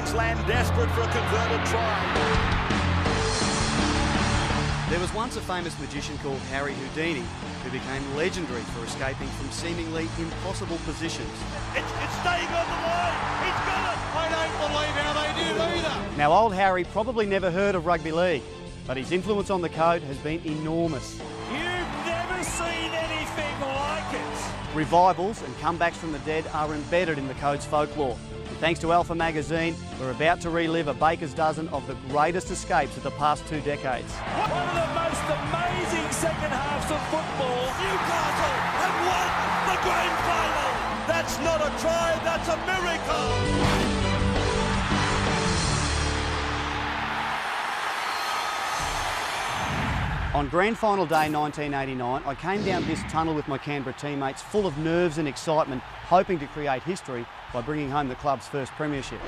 Queensland desperate for a converted try. There was once a famous magician called Harry Houdini who became legendary for escaping from seemingly impossible positions. It's staying on the line. He's got it. I don't believe how they did either. Now, old Harry probably never heard of rugby league, but his influence on the code has been enormous. You've never seen anything like it. Revivals and comebacks from the dead are embedded in the code's folklore. And thanks to Alpha Magazine, we're about to relive a baker's dozen of the greatest escapes of the past 2 decades. One of the most amazing second halves of football. Newcastle have won the grand final. That's not a try, that's a miracle. On Grand Final Day 1989, I came down this tunnel with my Canberra teammates full of nerves and excitement, hoping to create history by bringing home the club's first premiership.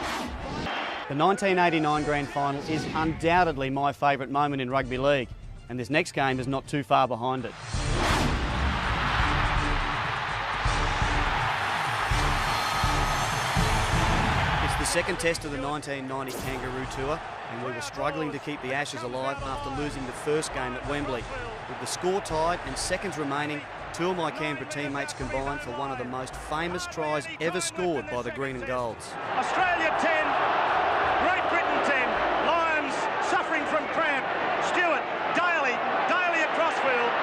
The 1989 Grand Final is undoubtedly my favourite moment in rugby league, and this next game is not too far behind it. It's the second test of the 1990 Kangaroo Tour, and we were struggling to keep the Ashes alive after losing the first game at Wembley. With the score tied and seconds remaining, 2 of my Canberra teammates combined for one of the most famous tries ever scored by the Green and Golds. Australia 10, Great Britain 10, Lions suffering from cramp. Stewart, Daly across field,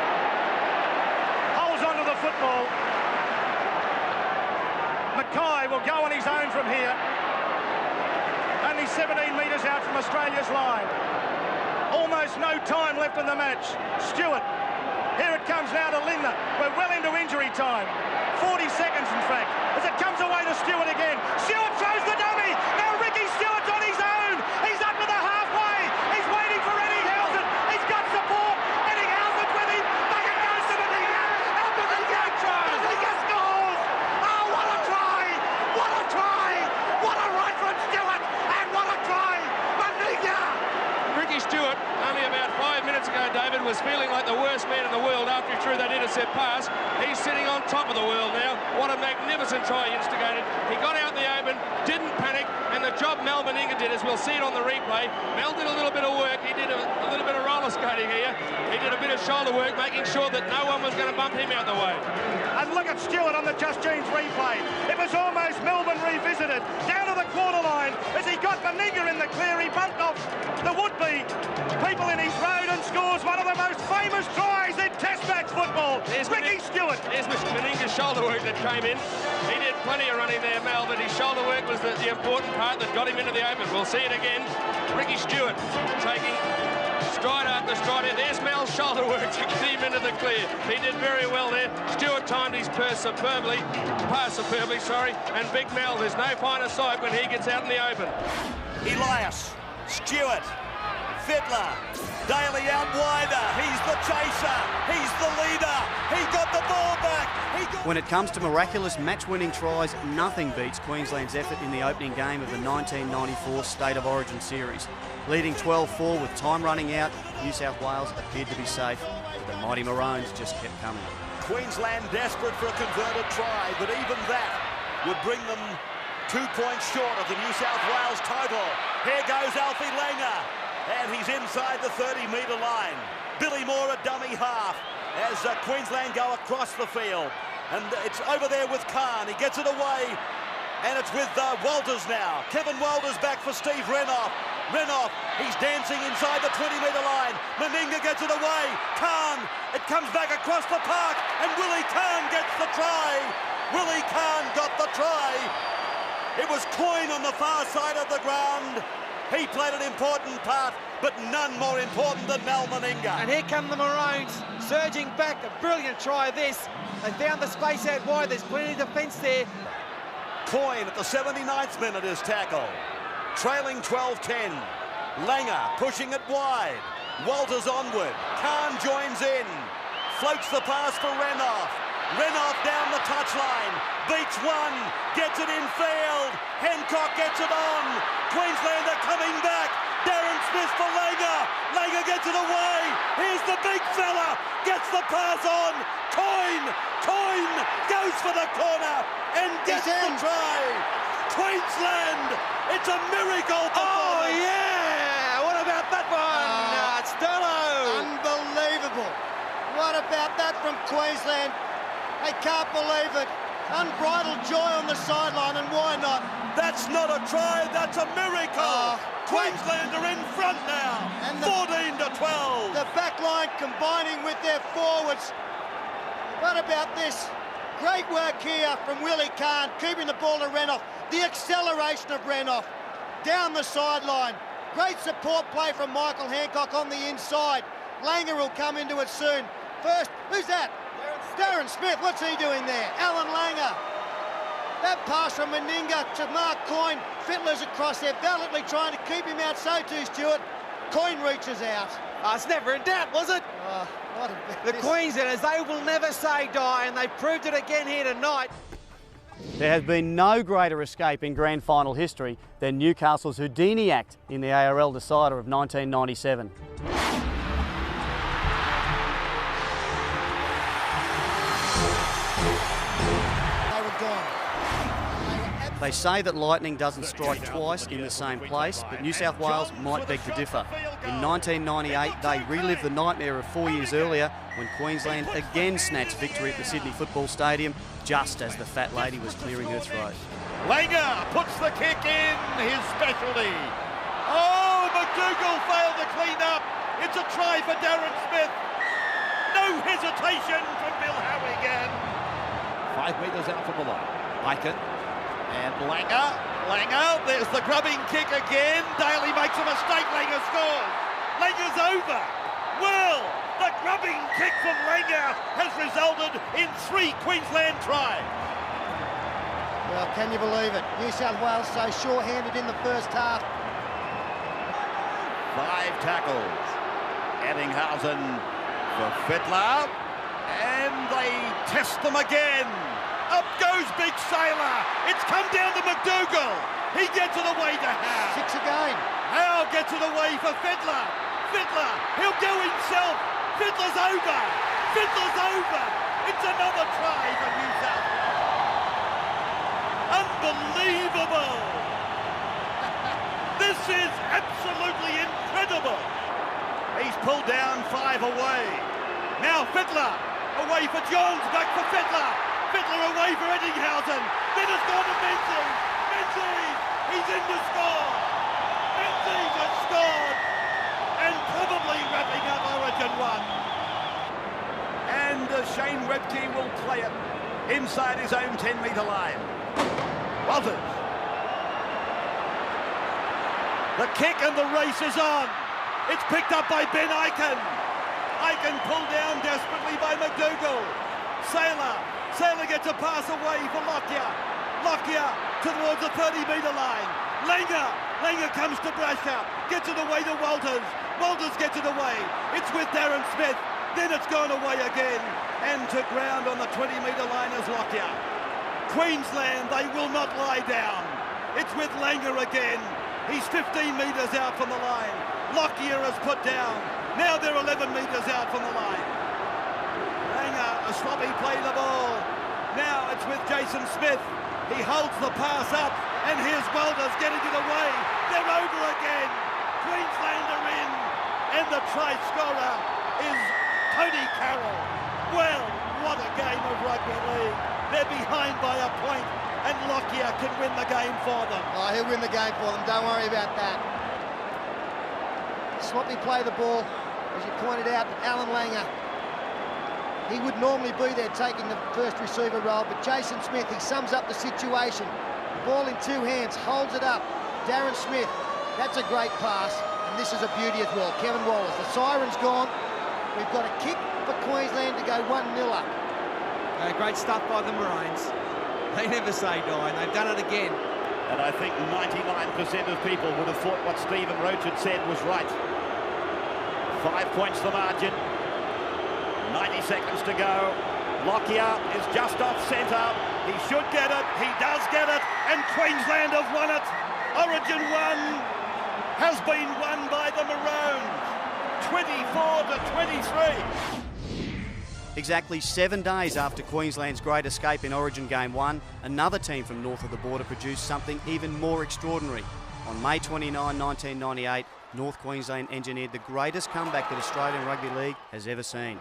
holds onto the football. Mackay will go on his own from here. Only 17 metres out from Australia's line. Almost no time left in the match. Stewart, here it comes now to Lindner. We're well into injury time. 40 seconds, in fact, as it comes away to Stewart again. Stewart throws the dummy. Now Ricky Stewart's on his own. He's up to the halfway. He's waiting for Eddie Housen. He's got support. Eddie Housen's with him. Back it goes to Meninga. Out to Meninga. Meninga scores. Oh, what a try. What a try. What a right from Stewart. And what a try. Meninga. Ricky Stewart, only about 5 minutes ago, David, was feeling like the worst man in the world after he threw that intercept pass. He's sitting on top of the world now. What a magnificent try he instigated. He got out in the open, didn't panic, and the job Mel Meninga did, as we'll see it on the replay, Mel did a little bit of work. He did a little bit of roller skating here. He did a bit of shoulder work, making sure that no one was going to bump him out the way. And look at Stewart on the Just Jeans replay. It was almost Melbourne revisited. Down to the quarter line as he got Meninga in the clear. He bumped off the would-be people in his road and scores one of the most famous tries in Test match football. Ricky Stewart. There's Mr. Meninga's shoulder work that came in. He did plenty of running there, Mel, but his shoulder work was the important part that got him into the open. We'll see it again. Ricky Stewart taking stride after stride. There's Mel's shoulder work to get him into the clear. He did very well there. Stewart timed his pass superbly, and Big Mel, there's no finer sight when he gets out in the open. Elias, Stewart, Fittler, Daly out wider. He's the chaser. He's the leader. He got the ball back. When it comes to miraculous match-winning tries, nothing beats Queensland's effort in the opening game of the 1994 State of Origin series. Leading 12-4 with time running out, New South Wales appeared to be safe, but the mighty Maroons just kept coming. Queensland desperate for a converted try, but even that would bring them 2 points short of the New South Wales total. Here goes Alfie Langer, and he's inside the 30-metre line. Billy Moore a dummy half as Queensland go across the field. And it's over there with Khan. He gets it away, and it's with Walters now. Kevin Walters back for Steve Renouf. Renouf, he's dancing inside the 20-metre line. Meninga gets it away. Khan, it comes back across the park, and Willie Khan gets the try. Willie Khan got the try. It was Coyne on the far side of the ground. He played an important part, but none more important than Mal Meninga. And here come the Maroons, surging back. A brilliant try this. They found the space out wide. There's plenty of defence there. Coyne at the 79th minute is tackled. Trailing 12-10. Langer pushing it wide. Walters onward. Khan joins in. Floats the pass for Renouf. Renouf down the touchline. Beats one. Gets it in field. Hancock gets it on. Queensland are coming back. Darren Smith for Langer. Langer gets it away. Here's the big fella. Gets the pass on. Coyne goes for the corner and gets the try. Queensland! It's a miracle Oh, performance. yeah! What about that one? Sterlo! Unbelievable. What about that from Queensland? They can't believe it. Unbridled joy on the sideline, and why not? That's not a try, that's a miracle. Queensland are in front now, And 14-12. The back line combining with their forwards. What about this? Great work here from Willie Kahn, keeping the ball to Renouf. The acceleration of Renouf down the sideline. Great support play from Michael Hancock on the inside. Langer will come into it soon. First, who's that? Darren Smith. What's he doing there? Alan Langer. That pass from Meninga to Mark Coyne. Fittler's across there, valiantly trying to keep him out. So too, Stuart. Coyne reaches out. Oh, it's never in doubt, was it? What The Queenslanders, they will never say die, and they proved it again here tonight. There has been no greater escape in grand final history than Newcastle's Houdini act in the ARL decider of 1997. They were gone. They say that lightning doesn't strike twice in the same place, but New South Wales might beg to differ. In 1998, they relived the nightmare of 4 years earlier when Queensland again snatched victory at the Sydney Football Stadium, just as the fat lady was clearing her throat. Langer puts the kick in, his specialty. Oh, McDougall failed to clean up. It's a try for Darren Smith. No hesitation from Bill Howigan. 5 metres out from the line. Aiken and Langer, there's the grubbing kick again. Daly makes a mistake, Langer scores. Langer's over. Well, the grubbing kick from Langer has resulted in 3 Queensland tries. Well, can you believe it? New South Wales so sure-handed in the first half. 5 tackles. Eddinghausen for Fittler. And they test them again. Up goes Big Sailor. It's come down to McDougall. He gets it away to Howe. 6 again. Howe gets it away for Fittler. Fittler, he'll go himself. Fittler's over. Fittler's over. It's another try for New South Wales. Unbelievable. This is absolutely incredible. He's pulled down 5 away. Now Fittler away for Johns, back for Fittler. Fittler away for Eddinghausen. Then it's gone to Menzies. Menzies, he's in to score. Menzies has scored. And probably wrapping up Origin 1. And Shane Rebke will play it inside his own 10-metre line. Walters. The kick and the race is on. It's picked up by Ben Aiken. Aiken pulled down desperately by McDougall. Sailor gets a pass away for Lockyer. Lockyer towards the 30-metre line. Langer comes to Brasher. Gets it away to Walters. Walters gets it away. It's with Darren Smith. Then it's gone away again. And to ground on the 20-metre line is Lockyer. Queensland, they will not lie down. It's with Langer again. He's 15 metres out from the line. Lockyer is put down. Now they're 11 metres out from the line. Langer, a sloppy play the ball. Now it's with Jason Smith. He holds the pass up, and here's Walters getting it away. They're over again. Queensland are in, and the try scorer is Tony Carroll. Well, what a game of rugby league. They're behind by a point, and Lockyer can win the game for them. Oh, he'll win the game for them. Don't worry about that. Sloppy play the ball, as you pointed out, Alan Langer. He would normally be there taking the first receiver role, but Jason Smith, he sums up the situation. Ball in 2 hands, holds it up. Darren Smith, that's a great pass, and this is a beauty as well. Kevin Wallace, the siren's gone. We've got a kick for Queensland to go 1-0 up. Great stuff by the Maroons. They never say die, and they've done it again. And I think 99% of people would have thought what Stephen Roach had said was right. 5 points the margin. 90 seconds to go. Lockyer is just off centre. He should get it. He does get it. And Queensland have won it. Origin 1 has been won by the Maroons. 24-23. Exactly 7 days after Queensland's great escape in Origin Game 1, another team from north of the border produced something even more extraordinary. On May 29, 1998, North Queensland engineered the greatest comeback that Australian Rugby League has ever seen.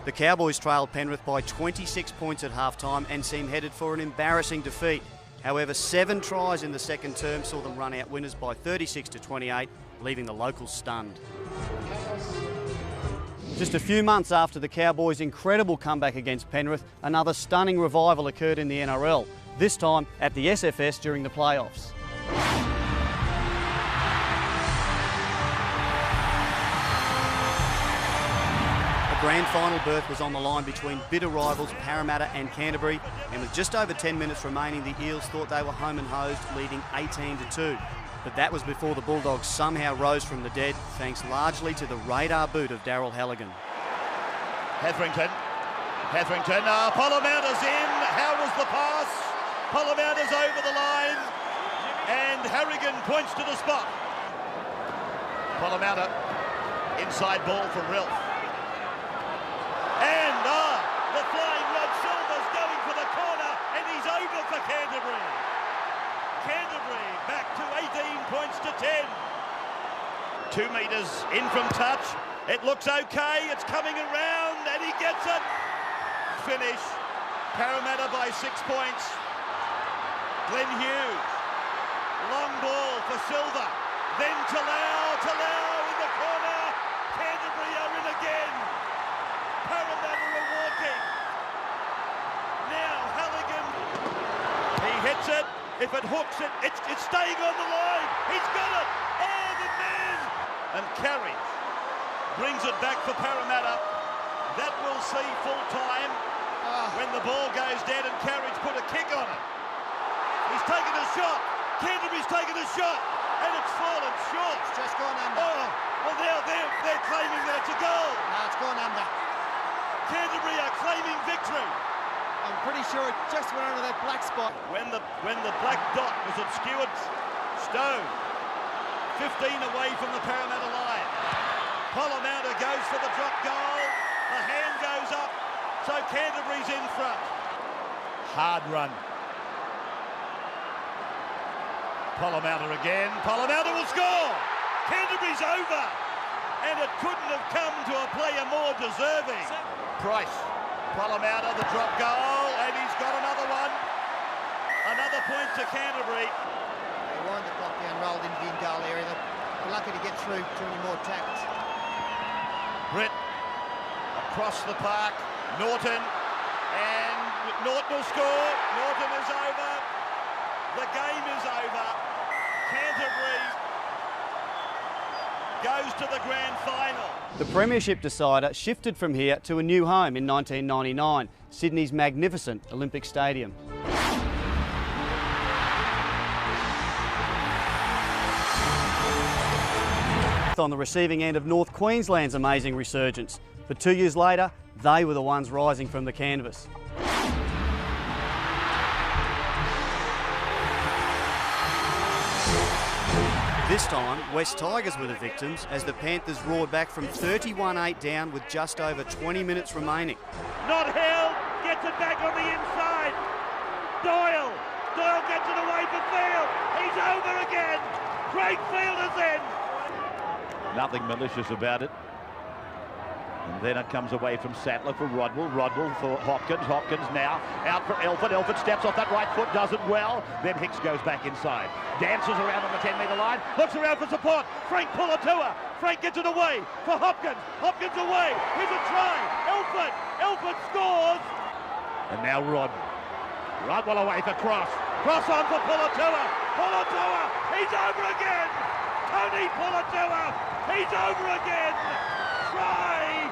The Cowboys trailed Penrith by 26 points at half-time and seemed headed for an embarrassing defeat. However, 7 tries in the second term saw them run out winners by 36 to 28, leaving the locals stunned. Just a few months after the Cowboys' incredible comeback against Penrith, another stunning revival occurred in the NRL, this time at the SFS during the playoffs. A grand final berth was on the line between bitter rivals Parramatta and Canterbury, and with just over 10 minutes remaining, the Eels thought they were home and hosed, leading 18-2. But that was before the Bulldogs somehow rose from the dead, thanks largely to the radar boot of Daryl Halligan. Hetherington, Polamauta's in. How was the pass? Polamauta's over the line, and Harrigan points to the spot. Pollamauta, inside ball from Rilf. And the flying Rod Silver's going for the corner, and he's over for Canterbury. Canterbury back to 18 points to 10. 2 metres in from touch. It looks okay. It's coming around, and he gets it. Finish. Parramatta by 6 points. Glenn Hughes. Long ball for Silver. Then Talau in the corner. Canterbury are in again. Parramatta are walking. Now Halligan. He hits it. If it hooks it, it's staying on the line. He's got it. Oh, the man. And Carriage brings it back for Parramatta. That will see full time when the ball goes dead and Carriage put a kick on it. He's taken a shot. Canterbury's taken a shot. And it's fallen short. It's just gone under. Oh, well now they're claiming that it's a goal. No, it's gone under. Canterbury are claiming victory. I'm pretty sure it just went under that black spot. When the black dot was obscured, Stone, 15 away from the Parramatta line. Pollamauta goes for the drop goal. The hand goes up, so Canterbury's in front. Hard run. Pollamauta again. Pollamauta will score. Canterbury's over. And it couldn't have come to a player more deserving. Price. Pollamauta, the drop goal, and he's got another one. Another point to Canterbury. They wind the clock down, rolled into the in-goal area. They're lucky to get through to any more tackles. Britt across the park. Norton, and Norton will score. Norton is over. The game is over. Canterbury goes to the grand final. The premiership decider shifted from here to a new home in 1999, Sydney's magnificent Olympic Stadium. On the receiving end of North Queensland's amazing resurgence, but 2 years later, they were the ones rising from the canvas. This time, West Tigers were the victims as the Panthers roared back from 31-8 down with just over 20 minutes remaining. Not held, gets it back on the inside. Doyle gets it away from Field. He's over again. Craig Field is in. Nothing malicious about it. And then it comes away from Sattler for Rodwell. Rodwell for Hopkins. Hopkins now out for Elford. Elford steps off that right foot, does it well. Then Hicks goes back inside. Dances around on the 10-metre line. Looks around for support. Frank Pulatua. Frank gets it away for Hopkins. Hopkins away. Here's a try. Elford. Elford scores. And now Rodwell. Rodwell away for Cross. Cross on for Pulatua. Pulatua. He's over again. Tony Pulatua. He's over again. Try!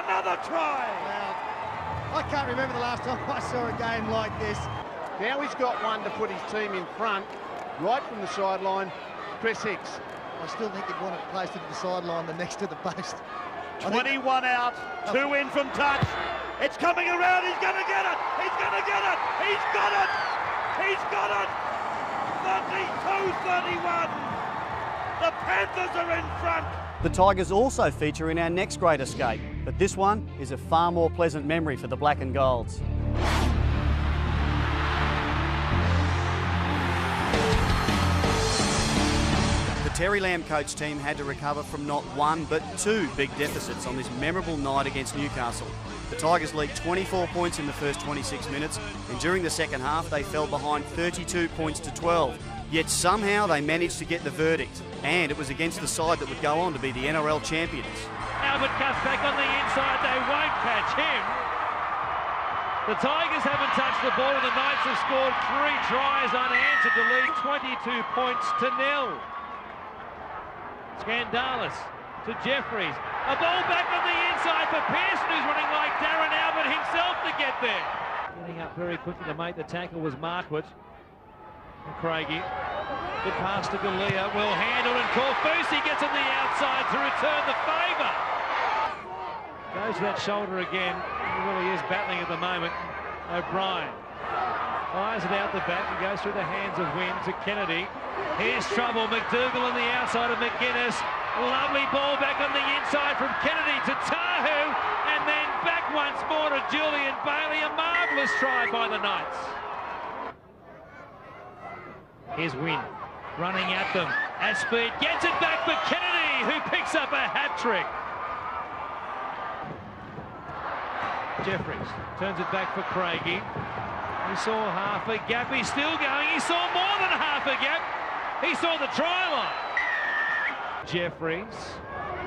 Another try! Well, I can't remember the last time I saw a game like this. Now he's got one to put his team in front, right from the sideline, Chris Hicks. I still think he'd want it closer to the sideline than next to the post. 21 out, 2 in from touch. It's coming around, he's going to get it! He's going to get it! He's got it! He's got it! 32-31! The Panthers are in front! The Tigers also feature in our next great escape, But this one is a far more pleasant memory for the Black and Golds. The Terry Lamb coach team had to recover from not one but two big deficits on this memorable night against Newcastle. The Tigers leaked 24 points in the first 26 minutes, and during the second half they fell behind 32 points to 12. Yet somehow they managed to get the verdict, and it was against the side that would go on to be the NRL champions. Albert cuts back on the inside, they won't catch him. The Tigers haven't touched the ball, and the Knights have scored 3 tries unanswered to lead 22 points to 0. Scandalis to Jeffries. A ball back on the inside for Pearson, who's running like Darren Albert himself to get there. Getting up very quickly to make the tackle was Marquardt. And Craigie. Good pass to Galea. Well handled, and Corfusi gets on the outside to return the favour. Goes to that shoulder again. He really is battling at the moment. O'Brien fires it out the back and goes through the hands of Wynn to Kennedy. Here's trouble. McDougall on the outside of McGuinness. Lovely ball back on the inside from Kennedy to Tahu, and then back once more to Julian Bailey. A marvellous try by the Knights. Here's Wynn running at them at speed. Gets it back for Kennedy, who picks up a hat-trick. Jeffries turns it back for Craigie. He saw half a gap. He's still going. He saw more than half a gap. He saw the try line. Jeffries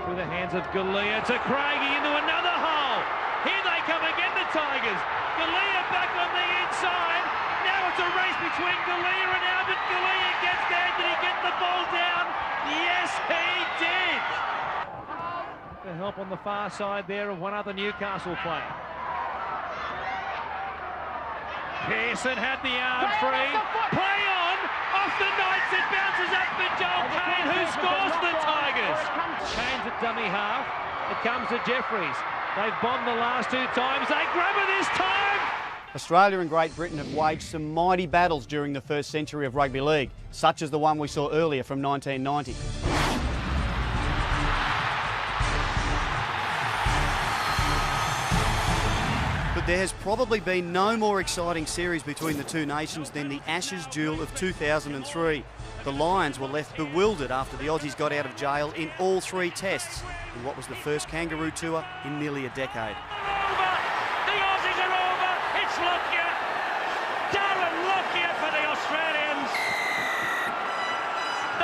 through the hands of Galea to Craigie into another hole. Here they come again, the Tigers. Galea back on the inside. Now it's a race between Galea and Albert. Galea gets there. Did he get the ball down? Yes, he did. The help on the far side there of one other Newcastle player. Pearson had the arm free. Play on! Off the Knights, it bounces up for Joel Kane, who scores for the Tigers. Kane's at dummy half. It comes to Jeffries. They've bombed the last 2 times. They grab it this time! Australia and Great Britain have waged some mighty battles during the first century of rugby league, such as the one we saw earlier from 1990. But there has probably been no more exciting series between the two nations than the Ashes duel of 2003. The Lions were left bewildered after the Aussies got out of jail in all 3 tests in what was the first Kangaroo tour in nearly a decade. The Aussies are over. It's Lockyer. Darren Lockyer for the Australians.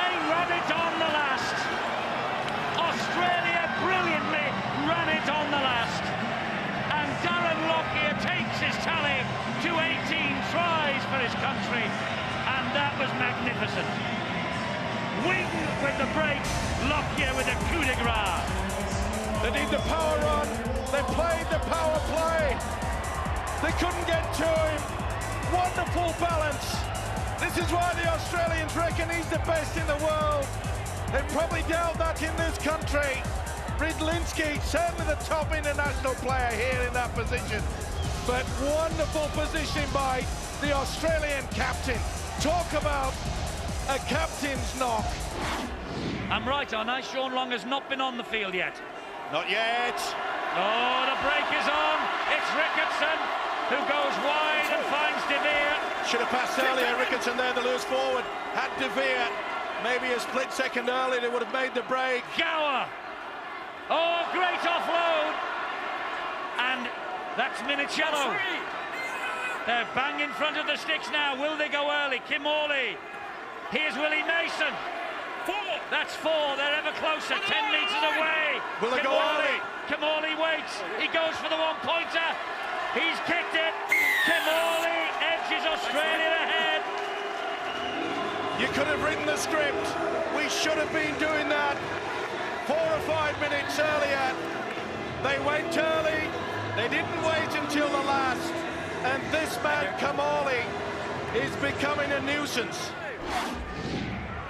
They run it on the last. Australia brilliantly ran it on the last. And Darren Lockyer takes his tally to 18 tries for his country. And that was magnificent. Wing with the break, Lockyer with a coup de grace. They need the power run. They played the power play. They couldn't get to him. Wonderful balance. This is why the Australians reckon he's the best in the world. They probably doubt that in this country. Ridlinski, certainly the top international player here in that position. But wonderful position by the Australian captain. Talk about a captain's knock. I'm right, aren't I? Sean Long has not been on the field yet. Not yet. Oh, the break is on. It's Ricketson who goes wide and finds De Veer. Should have passed earlier. Ricketson there, the loose forward. Had De Veer. Maybe a split second earlier, they would have made the break. Gower. Oh, great offload. And that's Minicello. They're bang in front of the sticks now. Will they go early? Kim Morley. Here's Willie Mason. 4. That's 4. They're ever closer. 10 metres away. Will they go early? Kimorley waits. He goes for the one-pointer. He's kicked it. Kimorley edges Australia ahead. You could have written the script. We should have been doing that 4 or 5 minutes earlier. They went early. They didn't wait until the last. And this man, Kimorley, is becoming a nuisance.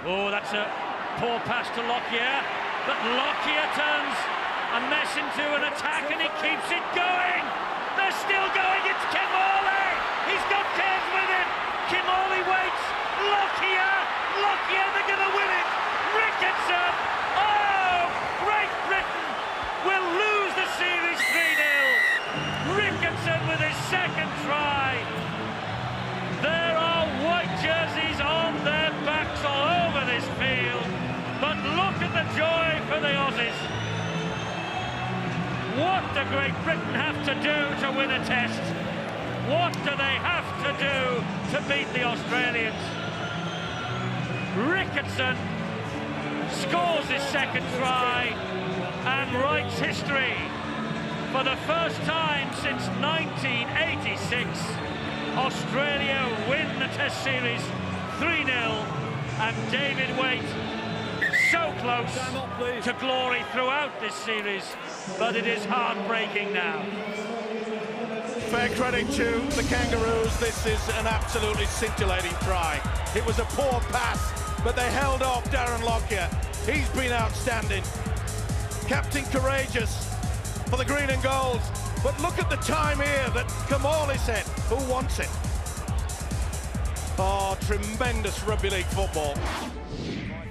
Oh, that's a poor pass to Lockyer. But Lockyer turns a mess into an attack and he keeps it going. They're still going. It's Kimorley. He's got Cairns with him. Kimorley waits. Lockyer. They're going to win it. Ricketson. Oh, Great Britain will lose the series What do Great Britain have to do to win a test? What do they have to do to beat the Australians? Ricketson scores his second try and writes history. For the first time since 1986, Australia win the Test Series 3-0, and David Waite so close to glory throughout this series, but it is heartbreaking now. Fair credit to the Kangaroos. This is an absolutely scintillating try. It was a poor pass, but they held off Darren Lockyer. He's been outstanding. Captain courageous for the green and gold. But look at the time here that Kamal is hit. Who wants it? Oh, tremendous rugby league football.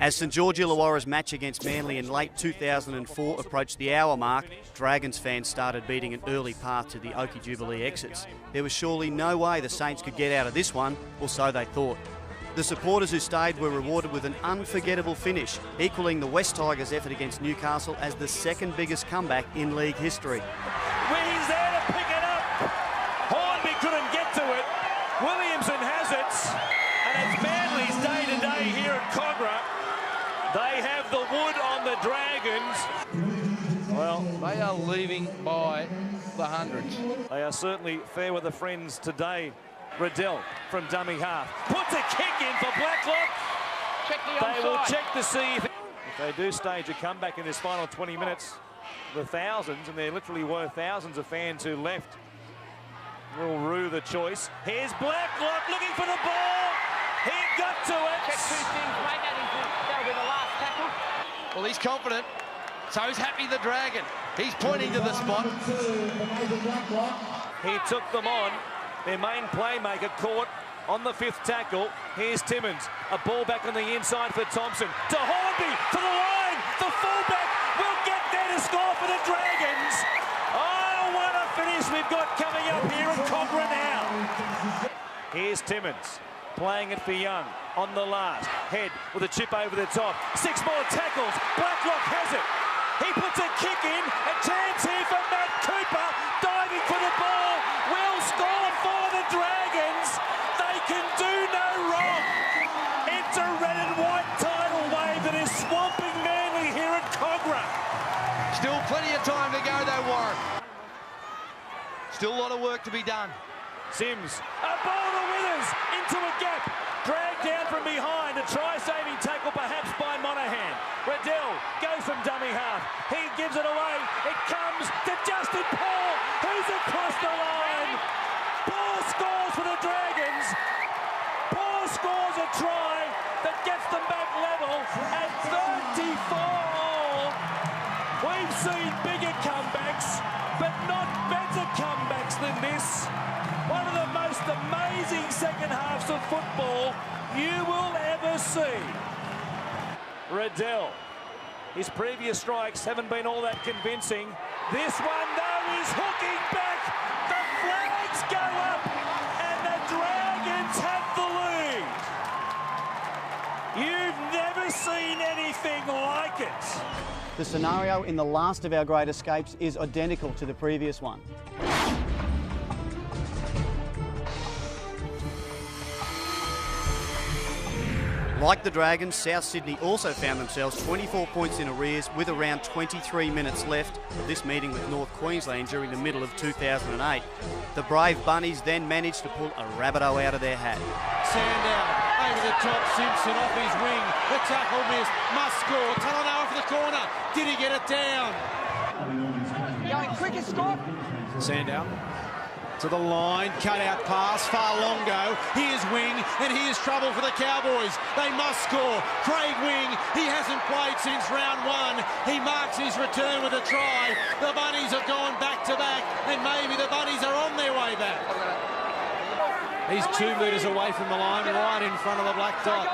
As St George Illawarra's match against Manly in late 2004 approached the hour mark, Dragons fans started beating an early path to the Oakey Jubilee exits. There was surely no way the Saints could get out of this one, or so they thought. The supporters who stayed were rewarded with an unforgettable finish, equalling the West Tigers' effort against Newcastle as the second biggest comeback in league history. He's there to pick it up. Hornby couldn't get to it. Williamson has it. And it's Manly's day-to-day here at Cogra. They have the wood on the Dragons. Well, they are leaving by the hundreds. They are certainly fair with the friends today. Riddell from dummy half. Puts a kick in for Blacklock. Check the onside. They will check to see if they do stage a comeback in this final 20 minutes. The thousands, and there literally were thousands of fans who left, will rue the choice. Here's Blacklock looking for the ball. He got to it. Check two things, mate. That'll be the last tackle. Well, he's confident. So he's happy, the Dragon. He's pointing to the spot. He took them on. Their main playmaker caught on the fifth tackle. Here's Timmins. A ball back on the inside for Thompson. To Hornby, to the line. The fullback will get there to score for the Dragons. Oh, what a finish we've got coming up here at Cogra now. Here's Timmins. Playing it for Young on the last. Head with a chip over the top. 6 more tackles. Blacklock has it. He puts a kick in. A chance here for Matt Cooper. Diving for the ball. Will score for the Dragons. They can do no wrong. It's a red and white tidal wave that is swamping Manly here at Cogra. Still plenty of time to go though, Warren. Still a lot of work to be done. Sims, a ball to Withers, into a gap, dragged down from behind, a try-saving tackle perhaps by Monahan. Riddell goes from dummy half, he gives it away, it comes to Justin Paul, who's across the line. Paul scores for the Dragons. Paul scores a try that gets them back level at 34 all. We've seen bigger comebacks, but not better comebacks than this. One of the most amazing second halves of football you will ever see. Riddell. His previous strikes haven't been all that convincing. This one, though, is hooking back. The flags go up, and the Dragons have the lead. You've never seen anything like it. The scenario in the last of our great escapes is identical to the previous one. Like the Dragons, South Sydney also found themselves 24 points in arrears with around 23 minutes left of this meeting with North Queensland during the middle of 2008. The brave Bunnies then managed to pull a Rabbitoh out of their hat. Sandow over the top, Simpson off his wing. The tackle missed, must score. Talanoa for the corner. Did he get it down? Going quicker, Scott. Sandow to the line, cut out pass, Farlongo, here's Wing, and here's trouble for the Cowboys. They must score. Craig Wing, he hasn't played since round 1. He marks his return with a try. The Bunnies have gone back to back, and maybe the Bunnies are on their way back. He's 2 metres away from the line, right in front of the black dot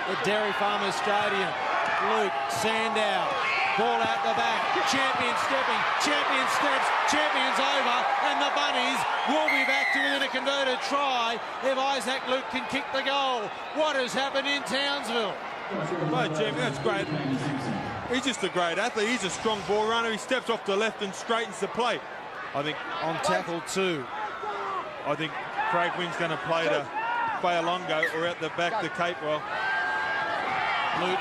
at Dairy Farmers Stadium. Luke Sandow. Ball out the back, Champion stepping, Champion steps, Champion's over, and the Bunnies will be back to within a converted try if Isaac Luke can kick the goal. What has happened in Townsville? Well, Jim, that's great. He's just a great athlete. He's a strong ball runner. He steps off the left and straightens the play. I think On tackle 2. I think Craig Wing's going to play to Fayalongo or out the back to Capewell. Luke.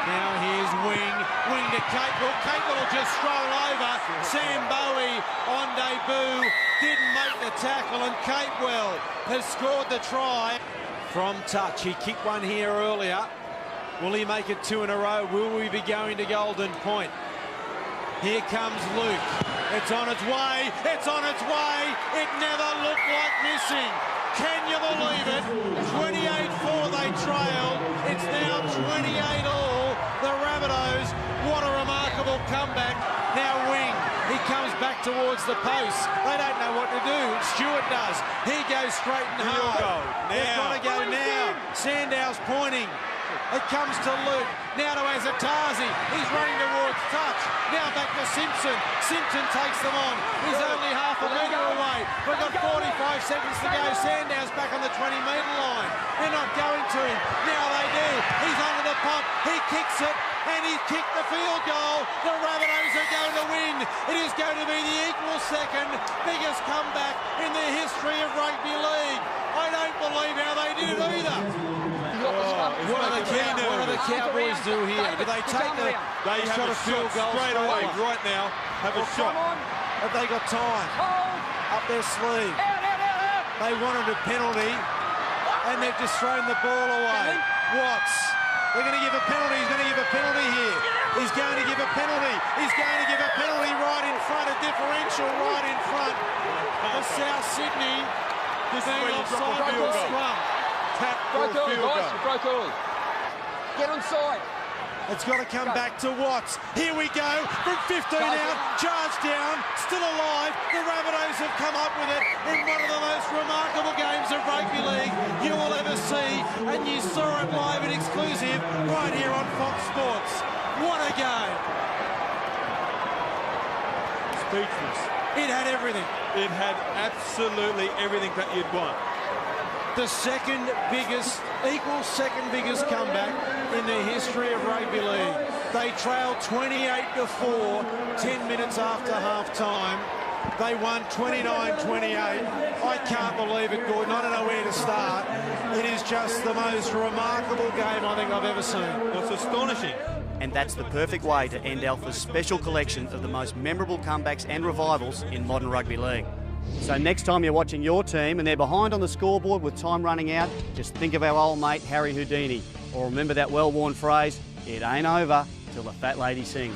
Now here's Wing. Wing to Capewell. Capewell will just stroll over. Sam Bowie on debut. Didn't make the tackle, and Capewell has scored the try. From touch, he kicked one here earlier. Will he make it 2 in a row? Will we be going to Golden Point? Here comes Luke. It's on its way. It's on its way. It never looked like missing. Can you believe it? 28-4 they trailed. It's now 28-all. The Rabbitohs. What a remarkable comeback. Now Wing. He comes back towards the post. They don't know what to do. Stewart does. He goes straight and hard. They've got to go now. Sandow's pointing. It comes to Luke. Now to Azatazi. He's running towards touch. Now back to Simpson. Simpson takes them on. He's only half a metre away. We've got 45 seconds to go. Sandow's back on the 20-metre line. They're not going to him. Now they do. He's under the pump. He kicks it. And he kicked the field goal. The Rabbitohs are going to win. It is going to be the equal second biggest comeback in the history of rugby league. I don't believe how they did it either. What do the Cowboys do here? Do they take the... They have a field goal straight away, right now. Have a shot. Have they got time? Up their sleeve. They wanted a penalty, and they've just thrown the ball away. Watts. They're going to give a penalty. He's going to give a penalty here. He's going to give a penalty. He's going to give a penalty right in front, a differential right in front of South Sydney. This is where you drop a Offside field goal. scrum. Tap for a field goal. Broke early. Get onside. It's got to come back to Watts. Here we go. From 15 out. Charge down. Still alive. The Rabbitohs have come up with it in one of the most remarkable games of rugby league you will ever see. And you saw it live and exclusive right here on Fox Sports. What a game. Speechless. It had everything. It had absolutely everything that you'd want. The second biggest comeback in the history of rugby league. They trailed 28-4, 10 minutes after half-time. They won 29-28. I can't believe it, Gordon. I don't know where to start. It is just the most remarkable game I think I've ever seen. It's astonishing. And that's the perfect way to end Alpha's special collection of the most memorable comebacks and revivals in modern rugby league. So next time you're watching your team and they're behind on the scoreboard with time running out, just think of our old mate Harry Houdini. Or remember that well-worn phrase, it ain't over till the fat lady sings.